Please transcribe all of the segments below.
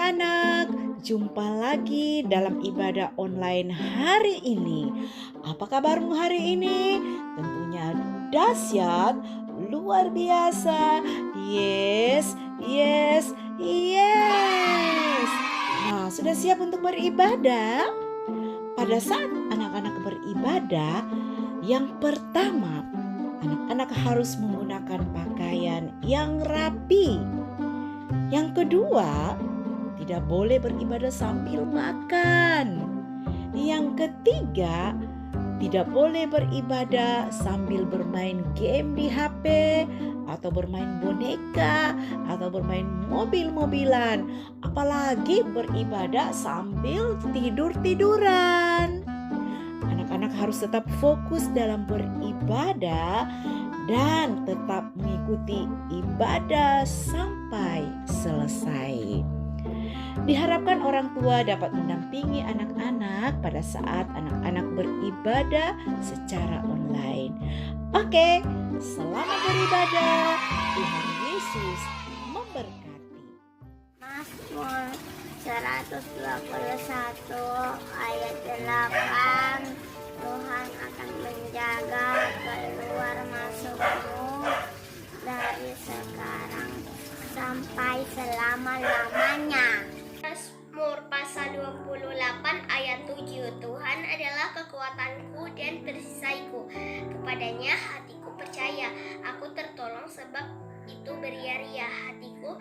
anak-anak, jumpa lagi dalam ibadah online hari ini. Apa kabarmu hari ini? Tentunya dahsyat, luar biasa. Yes, yes, yes. Nah, sudah siap untuk beribadah? Pada saat anak-anak beribadah, yang pertama, anak-anak harus menggunakan pakaian yang rapi. Yang kedua, tidak boleh beribadah sambil makan. Yang ketiga, tidak boleh beribadah sambil bermain game di HP atau bermain boneka atau bermain mobil-mobilan, apalagi beribadah sambil tidur-tiduran. Anak-anak harus tetap fokus dalam beribadah dan tetap mengikuti ibadah sampai selesai. Diharapkan orang tua dapat mendampingi anak-anak pada saat anak-anak beribadah secara online. Oke, selamat beribadah. Tuhan Yesus memberkati. Mazmur 121 ayat 8. Tuhan akan menjaga keluar masukmu dari sekarang sampai selama-lamanya. Mazmur pasal 28 ayat 7. Tuhan adalah kekuatanku dan perisaiku. Kepadanya hatiku percaya. Aku tertolong sebab itu beria-ria hatiku,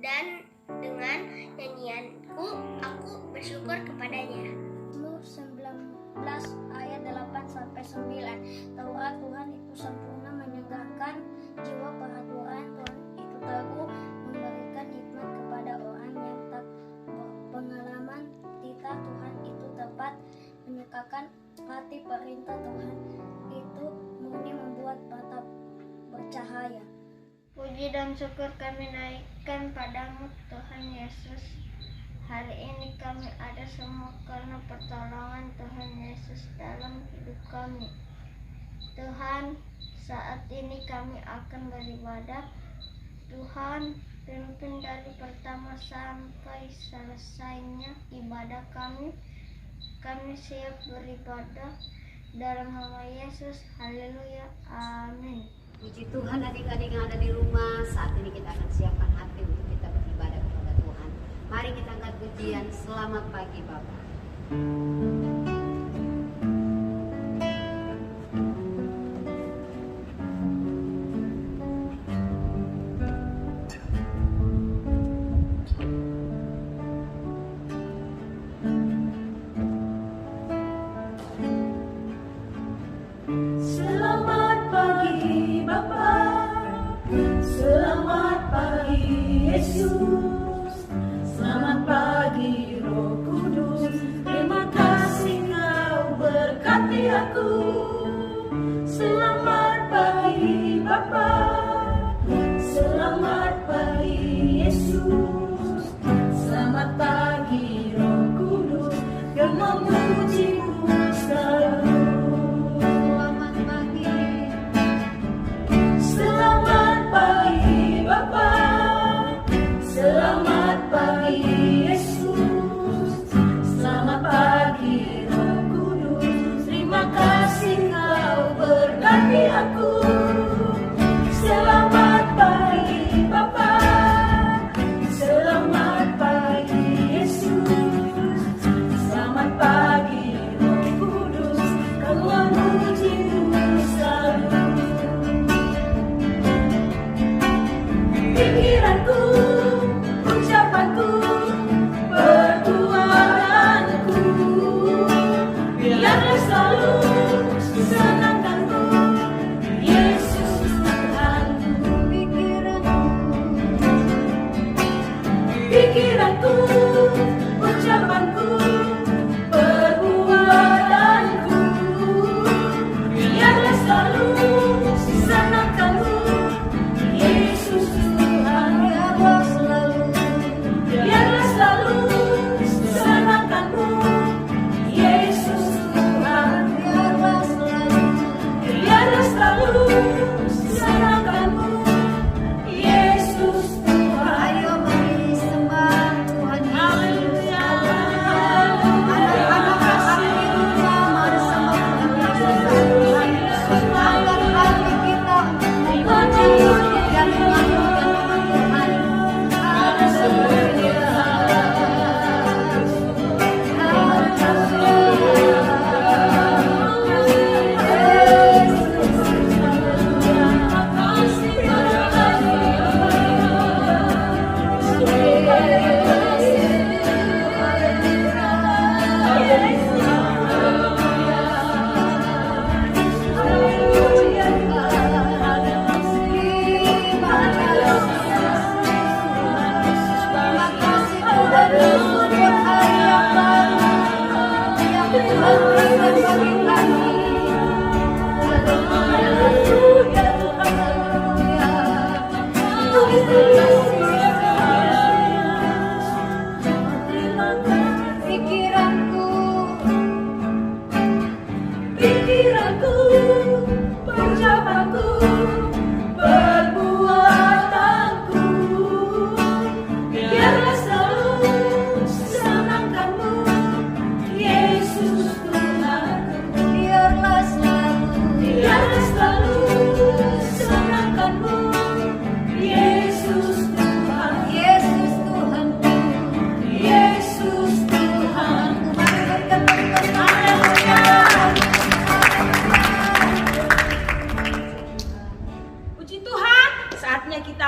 dan dengan nyanyianku aku bersyukur kepadanya. Mazmur 19 ayat 8-9. Taurat Tuhan itu sempurna, menyegarkan jiwa. Peraturan Tuhan itu teguh, memberikan hikmat kepada orang yang tak berpengalaman. Titah Tuhan itu tepat, menyukakan hati. Perintah Tuhan itu murni, membuat mata bercahaya. Puji dan syukur kami naikkan padamu Tuhan Yesus. Hari ini kami ada semua karena pertolongan Tuhan Yesus dalam hidup kami. Tuhan, saat ini kami akan beribadah. Tuhan, pimpin dari pertama sampai selesainya ibadah kami. Kami siap beribadah dalam nama Yesus. Haleluya. Amin. Puji Tuhan, adik-adik yang ada di rumah. Saat ini kita akan siapkan hati untuk kita beribadah kepada Tuhan. Mari kita angkat pujian. Selamat pagi Bapak. Selamat pagi Bapa, selamat pagi Yesus, selamat pagi Roh Kudus. Terima kasih Kau berkati aku. Selamat pagi Bapa, selamat pagi Yesus, selamat pagi Roh Kudus yang memujimu selalu. Selamat pagi Bapa, selamat pagi Yesus, selamat pagi Roh Kudus. Terima kasih Kau berkati aku. Selamat pagi Bapa, selamat pagi Yesus, selamat pagi Roh Kudus. Kau memujimu selalu. Pikiranku, ucapanku, perbuatanku, biarlah selalu senangkanmu, Yesus Tuhanku. Pikiranku, ucapanku, perbuatanku, biarlah selalu senangkanmu, Yesus Tuhan.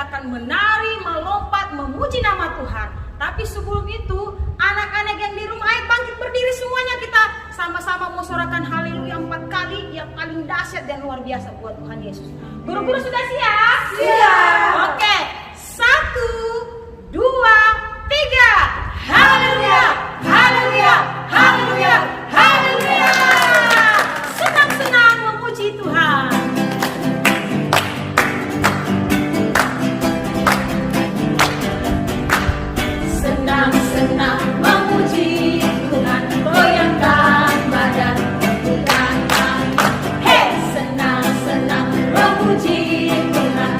kita akan menari, melompat, memuji nama Tuhan. Tapi sebelum itu, anak-anak yang di rumah, ayo bangkit berdiri semuanya, kita sama-sama mau sorakan haleluya 4 kali yang paling dahsyat dan luar biasa buat Tuhan Yesus. Guru-guru sudah siap? Siap. Oke, 1, 2, 3. Haleluya, haleluya, haleluya, haleluya. Senang-senang memuji Tuhan. Senang-senang memuji Tuhan, goyangkan badan, tegakkan tangan. Hey! Senang-senang memuji Tuhan,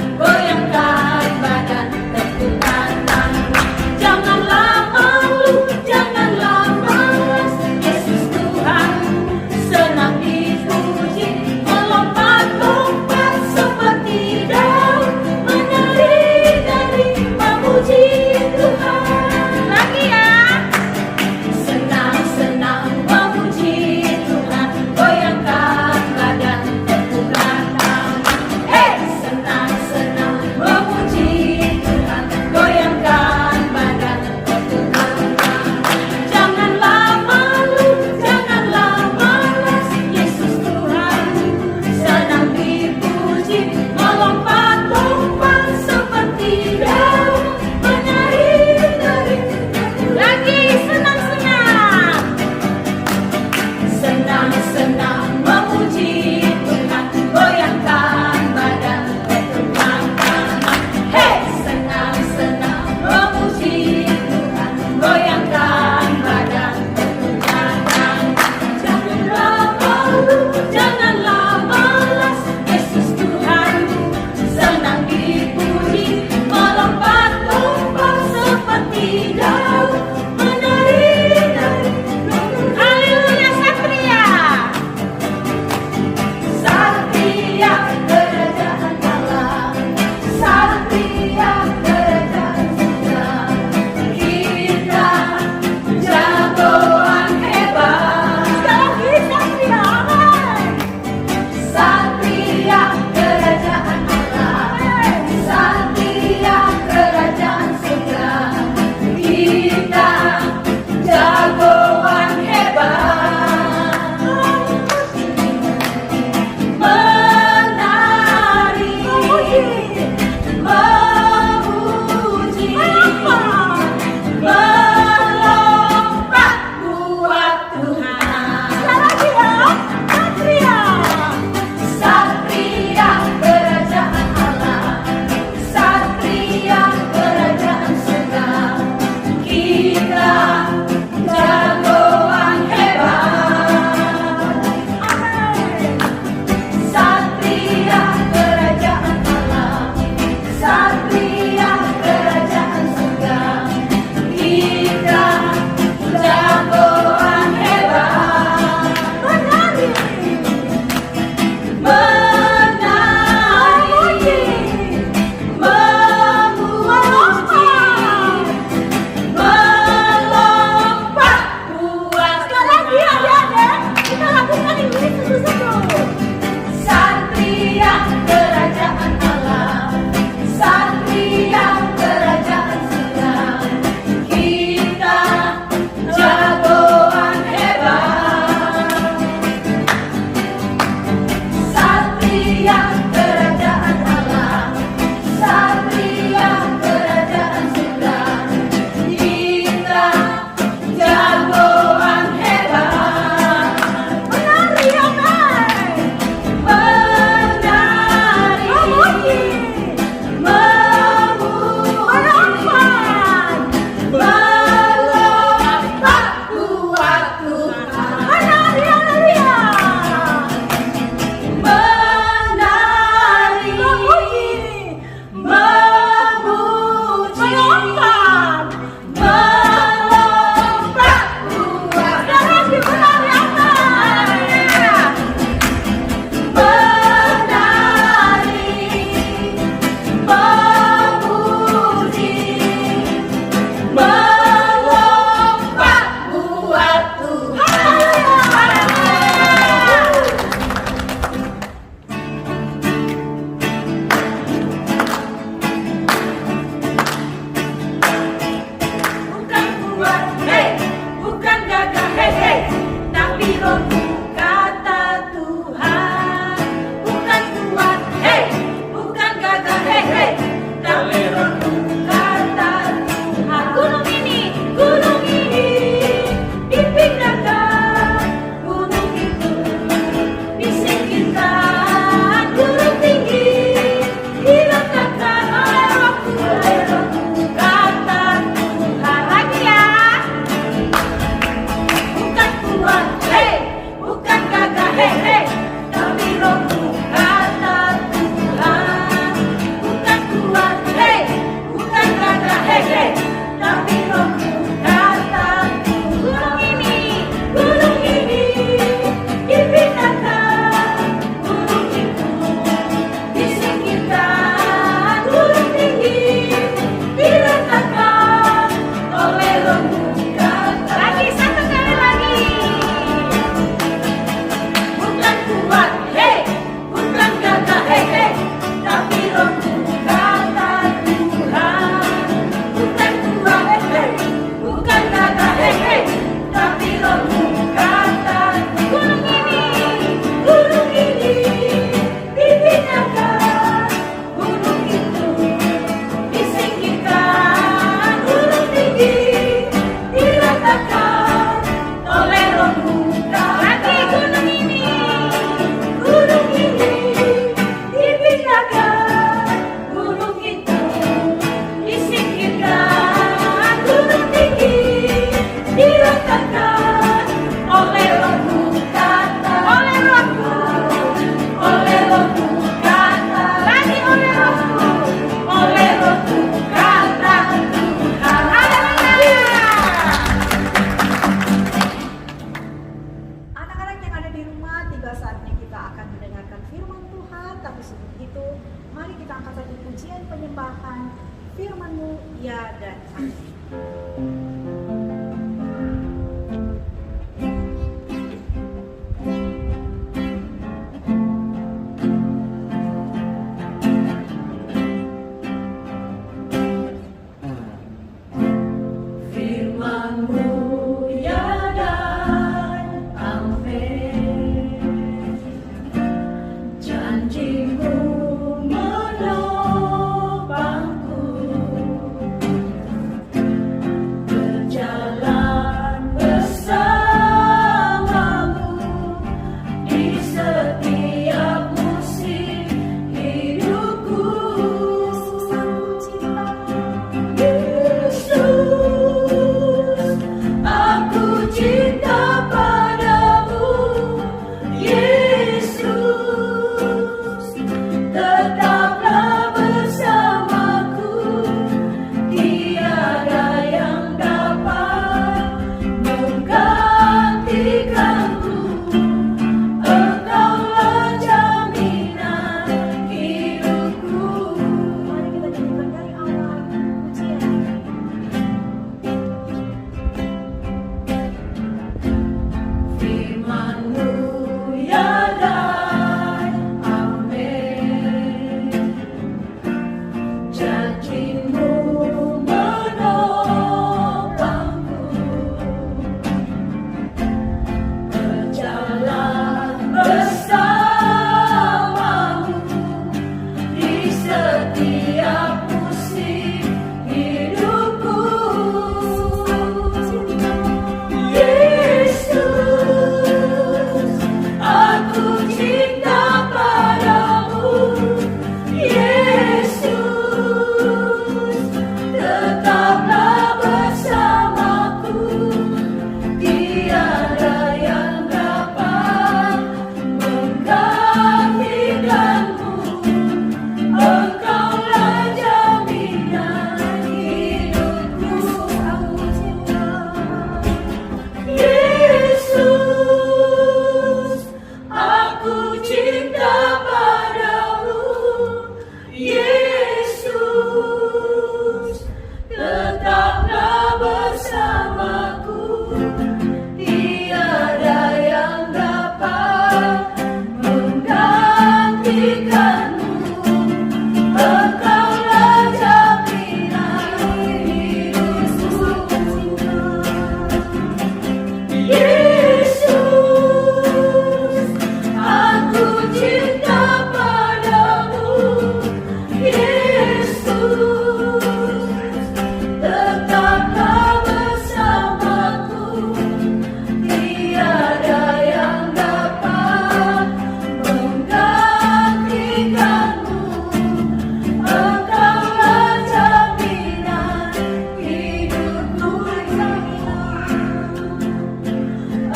menyembahkan firman-Mu ya dan amin. Firman-Mu ya dan amin. Janji-Mu menopangku, berjalan bersamamu di setiap musim hidupku. Yesus, aku cinta padamu. Yesus, tetaplah bersamaku. Tiada yang dapat menggantikanmu. Engkaulah jaminan hidupku. Mari kita nyanyikan dari awal pujian. Firman-Mu ya dan amin. Janji-Mu menopangku, berjalan bersamamu di setiap musim hidupku. Yesus, aku cinta padamu. Yesus, tetaplah bersamaku. Tiada yang dapat menggantikanmu. Engkaulah jaminan hidupku. Yesus, aku cinta padamu. Yesus, tetaplah bersamaku. Tiada yang dapat menggantikanmu. Engkaulah jaminan hidupku. Yesus, aku cinta padamu. Yesus, tetaplah bersamaku. Tiada yang dapat menggantikanmu. Engkaulah jaminan hidupku.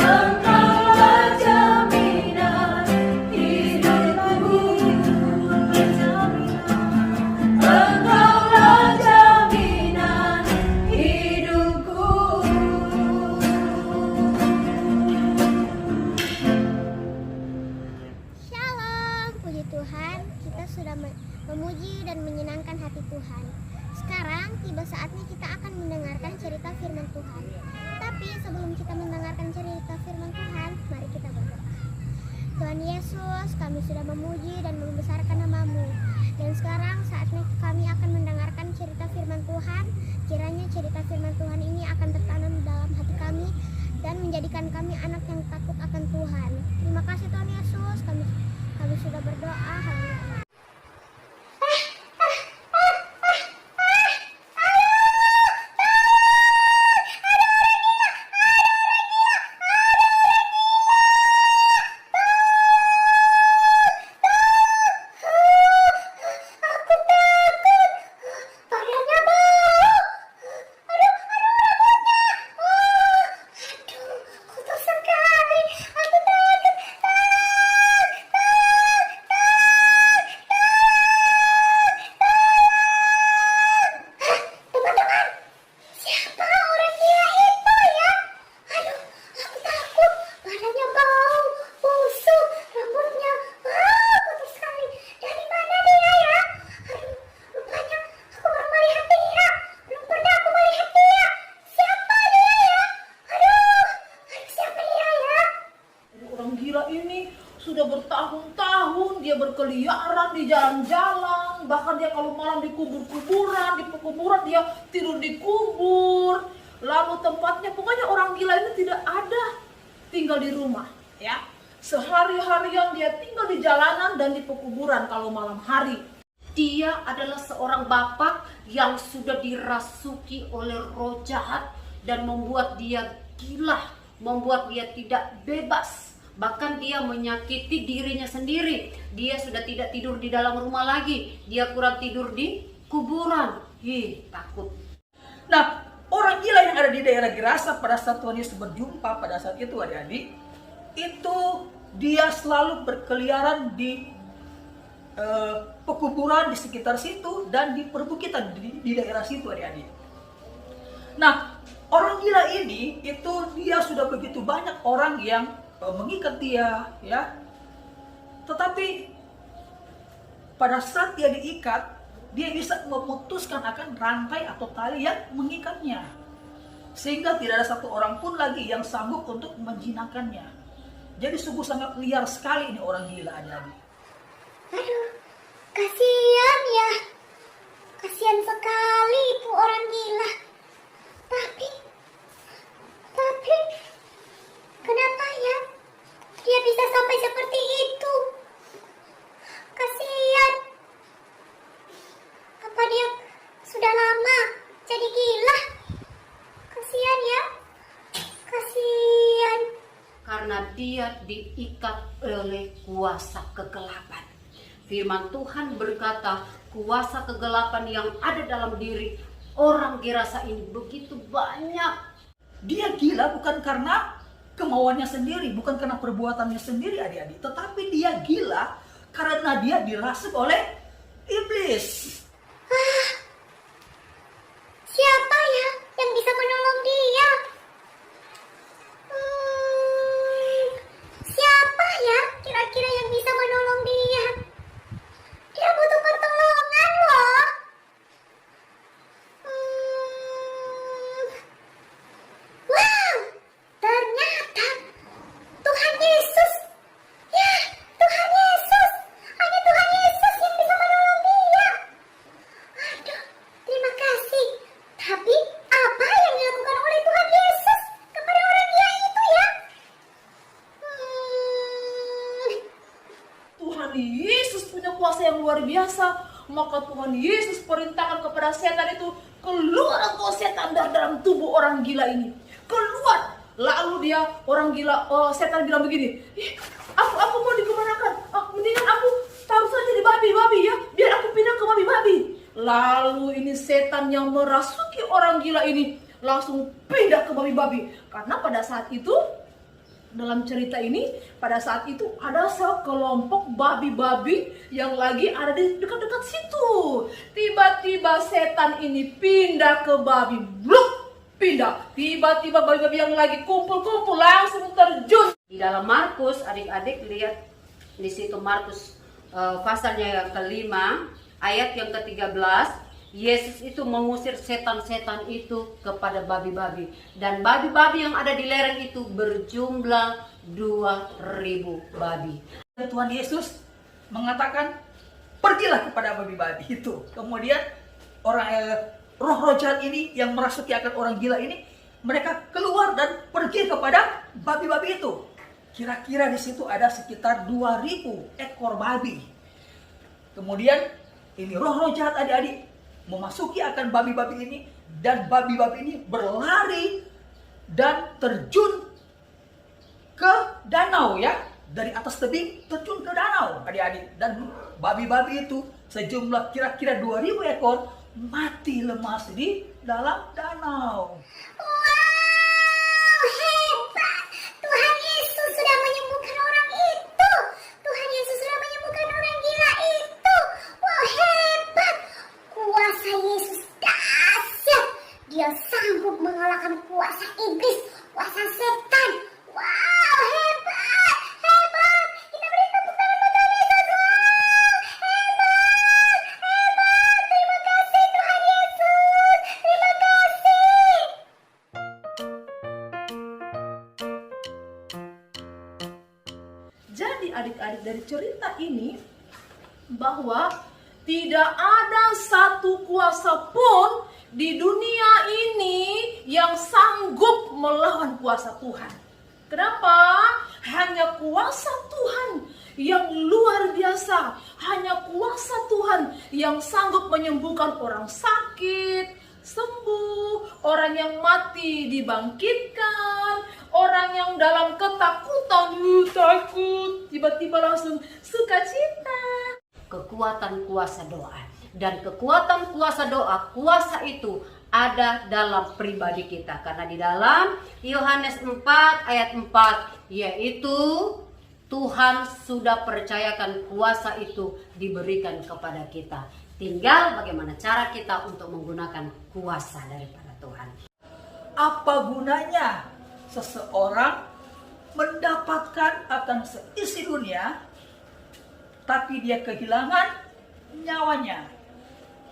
Engkaulah jaminan hidupku. Engkaulah jaminan hidupku. Shalom, puji Tuhan, kita sudah memuji dan menyenangkan hati Tuhan. Sekarang tiba saatnya kita akan mendengarkan cerita firman Tuhan. Tapi sebelum kita mendengarkan cerita firman Tuhan, mari kita berdoa. Tuhan Yesus, kami sudah memuji dan membesarkan nama-Mu. Dan sekarang saatnya kami akan mendengarkan cerita firman Tuhan. Kiranya cerita firman Tuhan ini akan tertanam dalam hati kami dan menjadikan kami anak yang takut akan Tuhan. Terima kasih Tuhan Yesus, kami sudah berdoa. Haleluya. berkeliaran di jalan-jalan, bahkan dia kalau malam di kuburan dia tidur di kubur. Lalu tempatnya, pokoknya orang gila ini tidak ada tinggal di rumah, ya. Sehari-harian dia tinggal di jalanan dan di pekuburan kalau malam hari. Dia adalah seorang bapak yang sudah dirasuki oleh roh jahat dan membuat dia gila, membuat dia tidak bebas. Bahkan dia menyakiti dirinya sendiri. Dia sudah tidak tidur di dalam rumah lagi. Dia kurang tidur di kuburan. Takut. Nah, orang gila yang ada di daerah Gerasa pada saat Tuhan Yesus berjumpa pada saat itu, adik-adik, itu dia selalu berkeliaran di pekuburan di sekitar situ dan di perbukitan di daerah situ, adik-adik. Nah, orang gila ini itu dia sudah begitu banyak orang yang mengikat dia, ya. Tetapi pada saat dia diikat, dia bisa memutuskan akan rantai atau tali yang mengikatnya, sehingga tidak ada satu orang pun lagi yang sanggup untuk menjinakkannya. Jadi sungguh sangat liar sekali ini orang gila, adik-adik. Aduh, kasihan ya. Kasihan sekali itu orang gila. Tapi kenapa ya dia bisa sampai seperti itu? Kasihan. Apa dia sudah lama jadi gila? Kasihan ya. Kasihan. Karena dia diikat oleh kuasa kegelapan. Firman Tuhan berkata, kuasa kegelapan yang ada dalam diri orang Gerasa ini begitu banyak. Dia gila bukan karena kemauannya sendiri, bukan karena perbuatannya sendiri, adik-adik, tetapi dia gila karena dia dirasuk oleh iblis. Siapa ya yang bisa menolong dia? Siapa ya kira-kira yang bisa menolong dia? Dia butuh pertolongan loh. Wow, ternyata Tuhan Yesus. Ya, Tuhan Yesus. Hanya Tuhan Yesus yang bisa menolong dia. Aduh, terima kasih. Tapi apa yang dilakukan oleh Tuhan Yesus kepada orang gila itu ya? Tuhan Yesus punya kuasa yang luar biasa. Maka Tuhan Yesus perintahkan kepada setan itu, keluar engkau setan dari dalam tubuh orang gila ini. Keluar. Lalu dia orang gila, setan bilang begini, aku mau dikemanakan? Mendingan aku taruh saja di babi ya, biar aku pindah ke babi. Lalu ini setan yang merasuki orang gila ini langsung pindah ke babi. Karena pada saat itu, dalam cerita ini, pada saat itu ada sekelompok babi-babi yang lagi ada di dekat-dekat situ. Tiba-tiba setan ini pindah ke babi, bluk, pindah. Tiba-tiba babi-babi yang lagi kumpul-kumpul langsung terjun. Di dalam Markus, adik-adik lihat di situ Markus pasalnya yang kelima, ayat yang ke-13. Yesus itu mengusir setan-setan itu kepada babi-babi. Dan babi-babi yang ada di lereng itu berjumlah 2.000 babi. Dan Tuhan Yesus mengatakan, pergilah kepada babi-babi itu. Kemudian roh-roh jahat ini yang merasuki akan orang gila ini, mereka keluar dan pergi kepada babi-babi itu. Kira-kira di situ ada sekitar 2.000 ekor babi. Kemudian ini roh-roh jahat, adik-adik, memasuki akan babi-babi ini, dan babi-babi ini berlari dan terjun ke danau, ya, dari atas tebing terjun ke danau, adik-adik. Dan babi-babi itu sejumlah kira-kira 2.000 ekor mati lemas di dalam danau. Wow, hebat. Tuhan Yesus sudah menyembuhkan orang itu. Tuhan Yesus sudah menyembuhkan orang gila itu. Wow, hebat. Kuasa Yesus dahsyat. Dia sanggup mengalahkan kuasa iblis, kuasa setan. Wow, hebat. Hebat. Kita beri tepuk tangan buat Tuhan Yesus. Wow, hebat. Hebat. Terima kasih Tuhan Yesus. Terima kasih. Jadi adik-adik, dari cerita ini bahwa tidak ada satu kuasa pun di dunia ini yang sanggup melawan kuasa Tuhan. Kenapa? Hanya kuasa Tuhan yang luar biasa. Hanya kuasa Tuhan yang sanggup menyembuhkan orang sakit, sembuh, orang yang mati dibangkitkan, orang yang dalam ketakutan, takut, tiba-tiba langsung sukacita. Kekuatan kuasa doa. Dan kekuatan kuasa doa, kuasa itu ada dalam pribadi kita. Karena di dalam Yohanes 4 ayat 4, yaitu Tuhan sudah percayakan kuasa itu diberikan kepada kita. Tinggal bagaimana cara kita untuk menggunakan kuasa daripada Tuhan. Apa gunanya seseorang mendapatkan akan seisi dunia, tapi dia kehilangan nyawanya?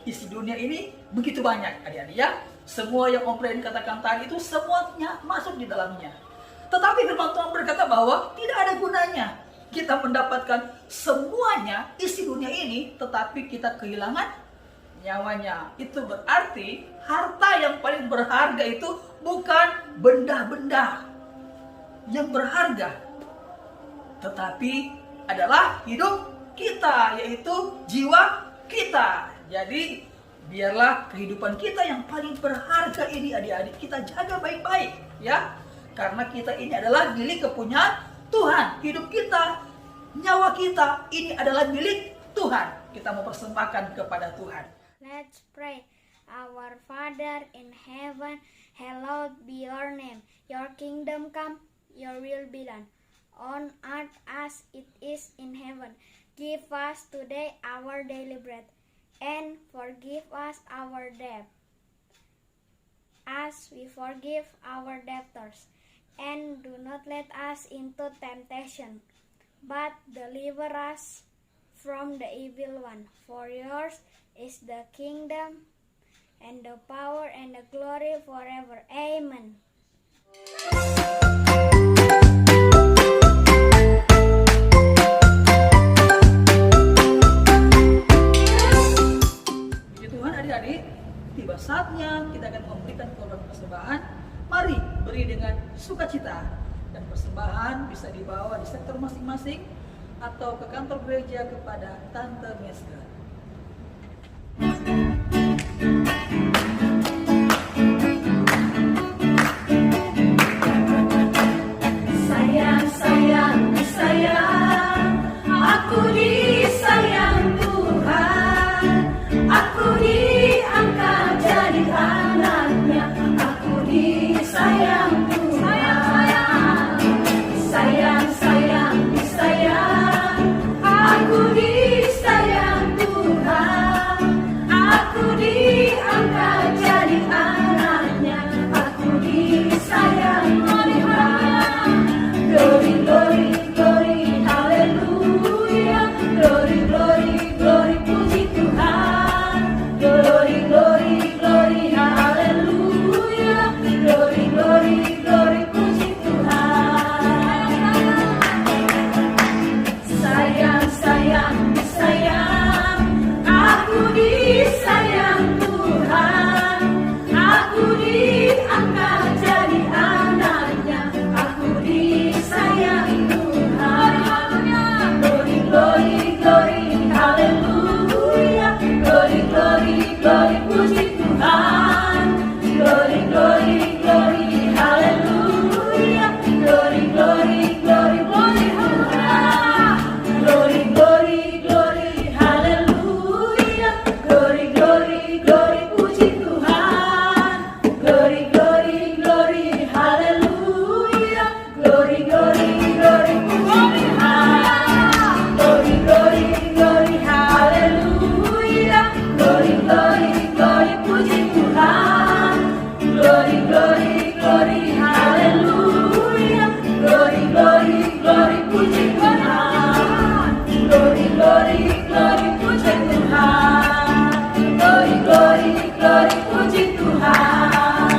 Isi dunia ini begitu banyak, adik-adik ya. Semua yang Om Freddy katakan tadi itu semuanya masuk di dalamnya. Tetapi firman Tuhan berkata bahwa tidak ada gunanya kita mendapatkan semuanya isi dunia ini, tetapi kita kehilangan nyawanya. Itu berarti harta yang paling berharga itu bukan benda-benda yang berharga, tetapi adalah hidup kita, yaitu jiwa kita. Jadi biarlah kehidupan kita yang paling berharga ini, adik-adik, kita jaga baik-baik ya. Karena kita ini adalah milik kepunyaan Tuhan. Hidup kita, nyawa kita ini adalah milik Tuhan. Kita mau persembahkan kepada Tuhan. Let's pray. Our Father in heaven, hallowed be your name. Your kingdom come, your will be done. On earth as it is in heaven. Give us today our daily bread. And forgive us our debt, as we forgive our debtors. And do not let us into temptation, but deliver us from the evil one. For yours is the kingdom, and the power, and the glory forever. Amen. Puji Tuhan, adik-adik, tiba saatnya kita akan memberikan korban persembahan. Mari beri dengan sukacita, dan persembahan bisa dibawa di sektor masing-masing atau ke kantor gereja kepada Tante Meska. Sayang, sayang, sayang, aku disayang Tuhan, aku diangkat jadi anaknya, aku disayang Tuhan. Sayang, sayang, disayang, aku disayang Tuhan, aku diangkat jadi anaknya, aku disayang Tuhan. Glory, glory, glory, haleluya. Glory, glory, glory, puji Tuhan. Glory, glory, glory, haleluya. Glory, glory, glory, puji Tuhan. Sayang, sayang, disayang, aku disayang Tuhan, aku diangkat jadi anaknya, aku disayang Tuhan. Glory, glory, glory, haleluya. Glory, glory, glory, puji Tuhan. Glory, glory, glory, haleluya. Glory, glory, glory, puji Tuhan. Glory, glory, glory, haleluya. Glory, glory, glory, puji Tuhan. Glory, glory, glory, haleluya. Glory, glory, glory, puji Tuhan. Glory, glory, glory, haleluya. Glory, glory, glory, puji Tuhan. Glory, glory, glory, haleluya. Glory, glory, glory, puji Tuhan. Glory, glory, glory, puji Tuhan. Glory, glory, glory, puji Tuhan.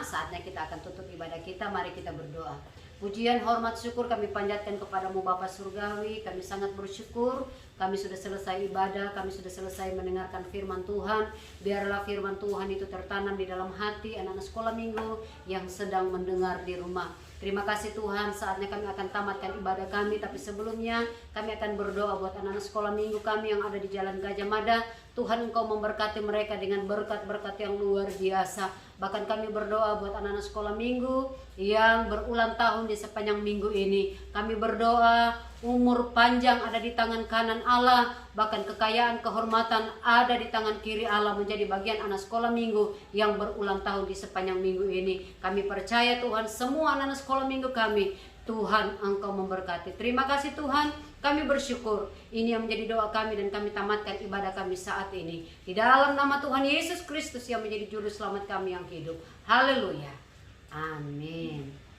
semua, saatnya kita akan tutup ibadah kita. Mari kita berdoa. Pujian, hormat, syukur kami panjatkan kepadamu Bapa Surgawi. Kami sangat bersyukur, kami sudah selesai ibadah, kami sudah selesai mendengarkan firman Tuhan. Biarlah firman Tuhan itu tertanam di dalam hati anak-anak sekolah minggu yang sedang mendengar di rumah. Terima kasih Tuhan, saatnya kami akan tamatkan ibadah kami. Tapi sebelumnya kami akan berdoa buat anak-anak sekolah minggu kami yang ada di Jalan Gajah Mada. Tuhan, Engkau memberkati mereka dengan berkat-berkat yang luar biasa. Bahkan kami berdoa buat anak-anak sekolah minggu yang berulang tahun di sepanjang minggu ini. Kami berdoa umur panjang ada di tangan kanan Allah, bahkan kekayaan, kehormatan ada di tangan kiri Allah, menjadi bagian anak sekolah minggu yang berulang tahun di sepanjang minggu ini. Kami percaya Tuhan, semua anak sekolah minggu kami, Tuhan Engkau memberkati. Terima kasih Tuhan, kami bersyukur. Ini yang menjadi doa kami dan kami tamatkan ibadah kami saat ini. Di dalam nama Tuhan Yesus Kristus yang menjadi juru selamat kami yang hidup. Haleluya. Amin.